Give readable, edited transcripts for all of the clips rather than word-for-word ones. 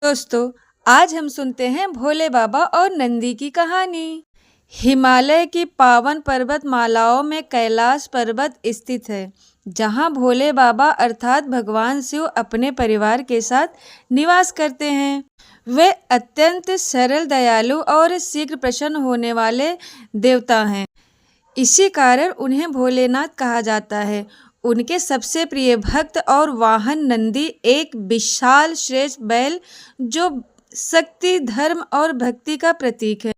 दोस्तों, आज हम सुनते हैं भोले बाबा और नंदी की कहानी। हिमालय की पावन पर्वत मालाओं में कैलाश पर्वत स्थित है, जहां भोले बाबा अर्थात भगवान शिव अपने परिवार के साथ निवास करते हैं। वे अत्यंत सरल, दयालु और शीघ्र प्रसन्न होने वाले देवता हैं। इसी कारण उन्हें भोलेनाथ कहा जाता है। उनके सबसे प्रिय भक्त और वाहन नंदी एक विशाल श्रेष्ठ बैल, जो शक्ति, धर्म और भक्ति का प्रतीक है।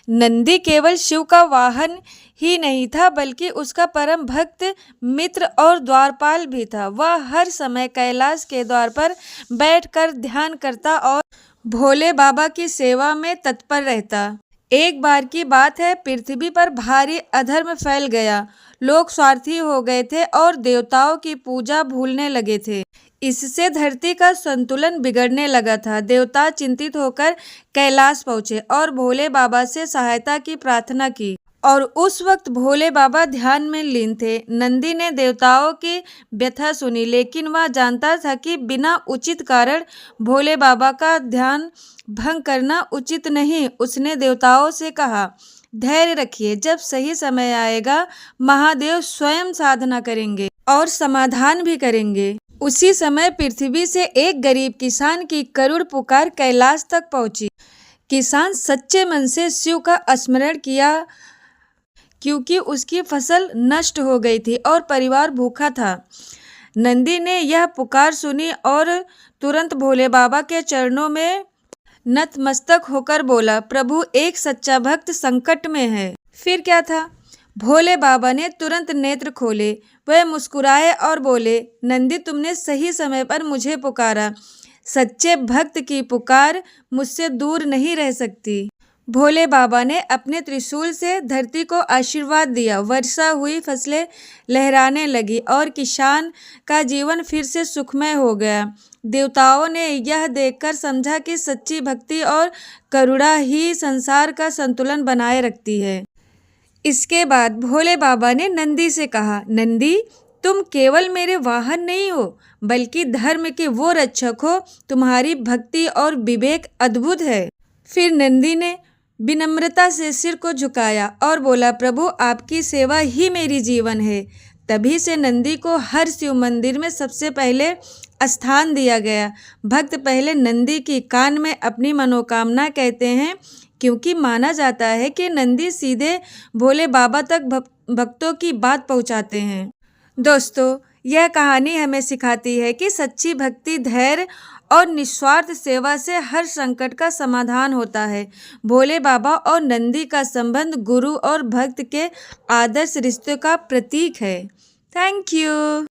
नंदी केवल शिव का वाहन ही नहीं था, बल्कि उसका परम भक्त, मित्र और द्वारपाल भी था। वह हर समय कैलाश के द्वार पर बैठकर ध्यान करता और भोले बाबा की सेवा में तत्पर रहता। एक बार की बात है, पृथ्वी पर भारी अधर्म फैल गया। लोग स्वार्थी हो गए थे और देवताओं की पूजा भूलने लगे थे। इससे धरती का संतुलन बिगड़ने लगा था। देवता चिंतित होकर कैलाश पहुंचे और भोले बाबा से सहायता की प्रार्थना की। और उस वक्त भोले बाबा ध्यान में लीन थे। नंदी ने देवताओं की व्यथा सुनी, लेकिन वह जानता था कि बिना उचित कारण भोले बाबा का ध्यान भंग करना उचित नहीं। उसने देवताओं से कहा, धैर्य रखिए, जब सही समय आएगा महादेव स्वयं साधना करेंगे और समाधान भी करेंगे। उसी समय पृथ्वी से एक गरीब किसान की करुण पुकार कैलाश तक पहुंची। किसान सच्चे मन से शिव का स्मरण किया, क्योंकि उसकी फसल नष्ट हो गई थी और परिवार भूखा था। नंदी ने यह पुकार सुनी और तुरंत भोले बाबा के चरणों में नतमस्तक होकर बोला, प्रभु, एक सच्चा भक्त संकट में है। फिर क्या था? भोले बाबा ने तुरंत नेत्र खोले। वह मुस्कुराए और बोले, नंदी, तुमने सही समय पर मुझे पुकारा। सच्चे भक्त की पुकार मुझसे दूर नहीं रह सकती। भोले बाबा ने अपने त्रिशूल से धरती को आशीर्वाद दिया। वर्षा हुई, फसलें लहराने लगी और किसान का जीवन फिर से सुखमय हो गया। देवताओं ने यह देखकर समझा कि सच्ची भक्ति और करुणा ही संसार का संतुलन बनाए रखती है। इसके बाद भोले बाबा ने नंदी से कहा, नंदी, तुम केवल मेरे वाहन नहीं हो, बल्कि धर्म के वो रक्षक हो। तुम्हारी भक्ति और विवेक अद्भुत है। फिर नंदी ने विनम्रता से सिर को झुकाया और बोला, प्रभु, आपकी सेवा ही मेरी जीवन है। तभी से नंदी को हर शिव मंदिर में सबसे पहले स्थान दिया गया। भक्त पहले नंदी की कान में अपनी मनोकामना कहते हैं, क्योंकि माना जाता है कि नंदी सीधे भोले बाबा तक भक्तों की बात पहुंचाते हैं। दोस्तों, यह कहानी हमें सिखाती है कि सच्ची भक्ति, धैर्य और निस्वार्थ सेवा से हर संकट का समाधान होता है। भोले बाबा और नंदी का संबंध गुरु और भक्त के आदर्श रिश्ते का प्रतीक है। Thank you.